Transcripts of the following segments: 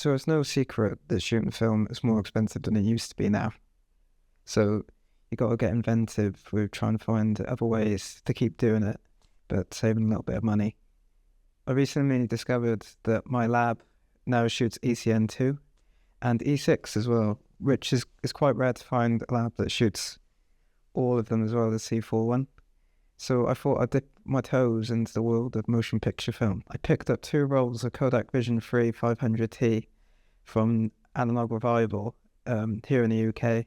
So it's no secret that shooting film is more expensive than it used to be now. So you got to get inventive with trying to find other ways to keep doing it, but saving a little bit of money. I recently discovered that my lab now shoots ECN2 and E6 as well, which is quite rare to find a lab that shoots all of them as well as C4 one. So I thought I'd dip my toes into the world of motion picture film. I picked up 2 rolls of Kodak Vision3 500t from Analog Revival here in the UK.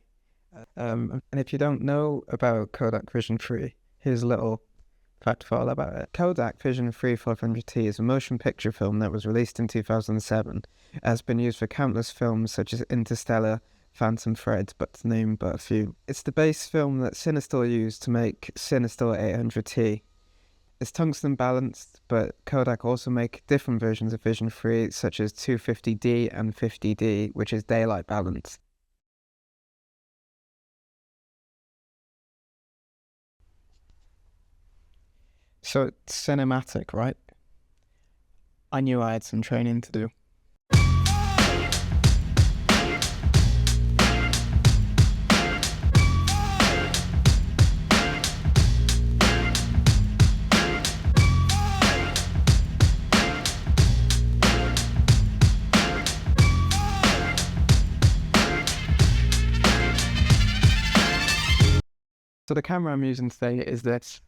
And if you don't know about Kodak Vision3, here's a little fact file about it. Kodak Vision3 500t is a motion picture film that was released in 2007. It has been used for countless films such as Interstellar, Phantom Thread, but to name but a few. It's the base film that Cinestill used to make Cinestill 800t. It's tungsten balanced, but Kodak also make different versions of Vision 3 such as 250D and 50D, which is daylight balanced. So it's cinematic, right? I knew I had some training to do. So the camera I'm using today is this.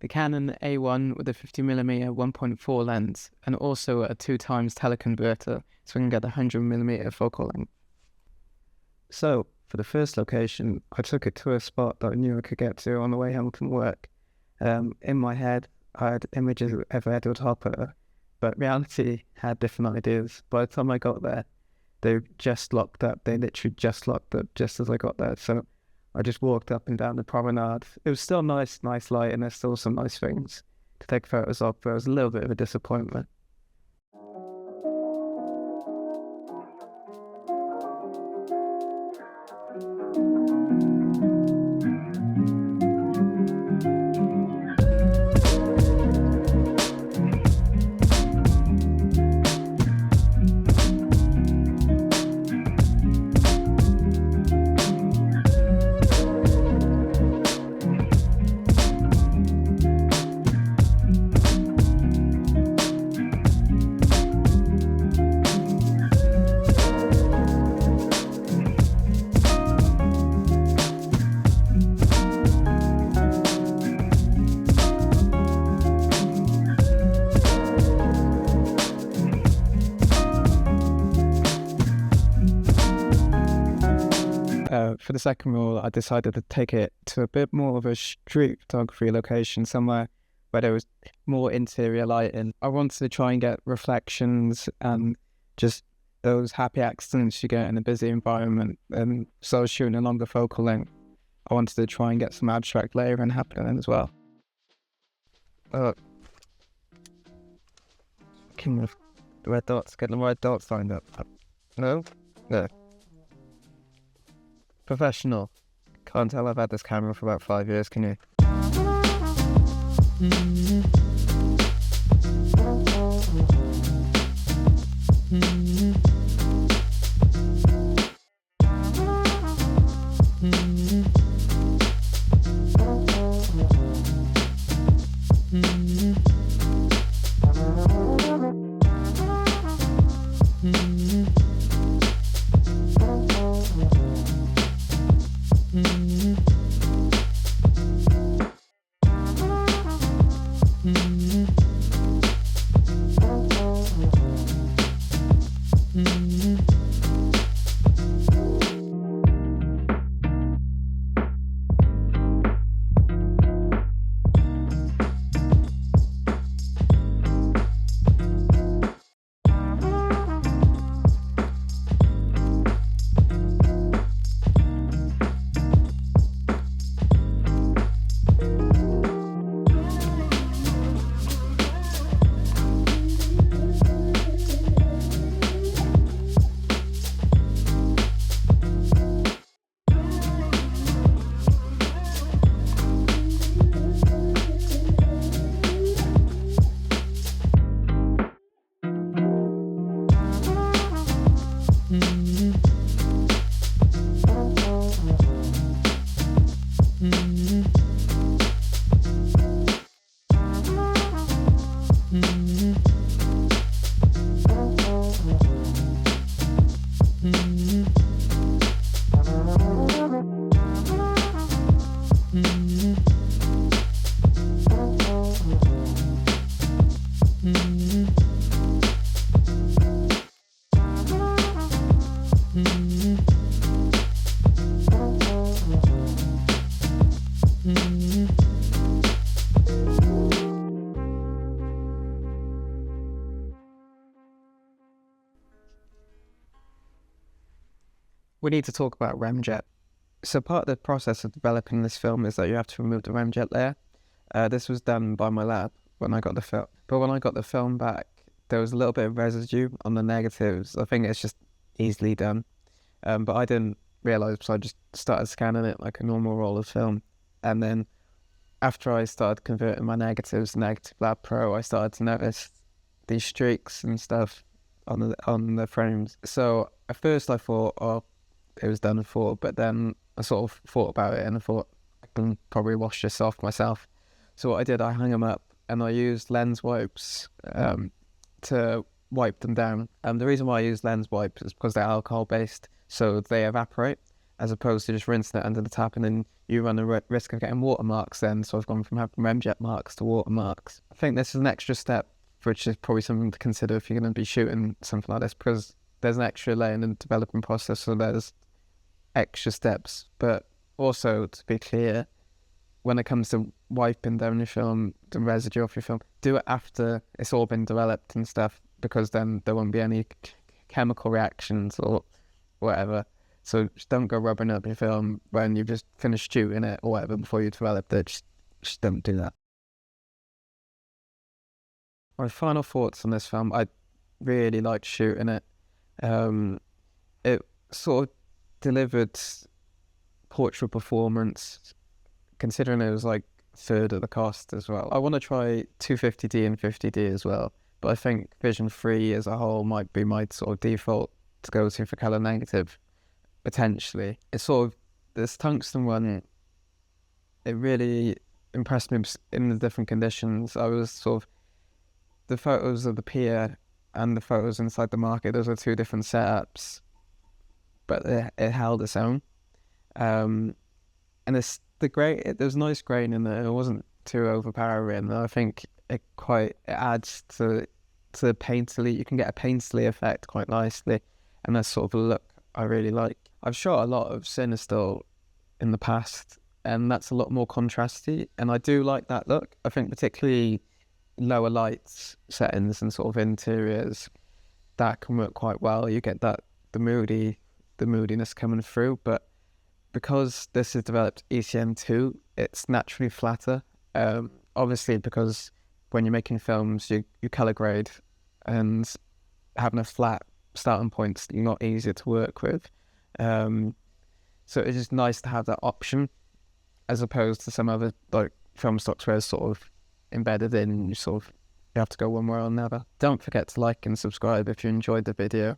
The Canon A1 with a 50mm 1.4 lens and also a 2x teleconverter so we can get a 100mm focal length. So for the first location, I took it to a spot that I knew I could get to on the way home from work. In my head, I had images of Edward Hopper, but reality had different ideas. By the time I got there, they just locked up. They literally just locked up just as I got there. So I just walked up and down the promenade. It was still nice light, and there's still some nice things to take photos of, but it was a little bit of a disappointment. For the second roll, I decided to take it to a bit more of a street photography location, somewhere where there was more interior lighting. I wanted to try and get reflections and just those happy accidents you get in a busy environment. And so I was shooting a longer focal length. I wanted to try and get some abstract layering happening as well. King of the red dots, get the red dots lined up. No? No. Professional. Can't tell I've had this camera for about 5 years, can you? we need to talk about REMJet. So part of the process of developing this film is that you have to remove the REMJet layer. This was done by my lab when I got the film. But when I got the film back, there was a little bit of residue on the negatives. I think it's just easily done. But I didn't realise, so I just started scanning it like a normal roll of film. And then after I started converting my negatives to Negative Lab Pro, I started to notice these streaks and stuff on the frames. So at first I thought, oh, it was done for, but then I sort of thought about it and I thought I can probably wash this off myself. So what I did, I hung them up and I used lens wipes to wipe them down. The reason why I use lens wipes is because they're alcohol based, so they evaporate, as opposed to just rinsing it under the tap and then you run the risk of getting watermarks then. So I've gone from having REMJet marks to watermarks. I think this is an extra step, which is probably something to consider if you're going to be shooting something like this, because there's an extra layer in the development process, so there's extra steps. But also, to be clear, when it comes to wiping down your film, the residue off your film, do it after it's all been developed and stuff, because then there won't be any chemical reactions or whatever. So just don't go rubbing up your film when you've just finished shooting it or whatever before you develop it. Just don't do that. My final thoughts on this film, I really liked shooting it. It sort of delivered portrait performance, considering it was like a third of the cost as well. I want to try 250D and 50D as well, but I think Vision 3 as a whole might be my sort of default to go to for color negative, potentially. It's sort of, this tungsten one, it really impressed me in the different conditions. I was sort of, the photos of the pier and the photos inside the market, those are two different setups, but it held its own. And it's there's nice grain in there. It wasn't too overpowering. I think it adds to the painterly. You can get a painterly effect quite nicely, and that's sort of a look I really like. I've shot a lot of Cinestill in the past, and that's a lot more contrasty, and I do like that look. I think particularly lower lights settings and sort of interiors, that can work quite well. You get that the moodiness coming through, but because this is developed ECM2, it's naturally flatter. Obviously, because when you're making films, you color grade, and having a flat starting point's not easier to work with. So it's just nice to have that option, as opposed to some other like film stocks where it's sort of embedded in, you have to go one way or another. Don't forget to like and subscribe if you enjoyed the video.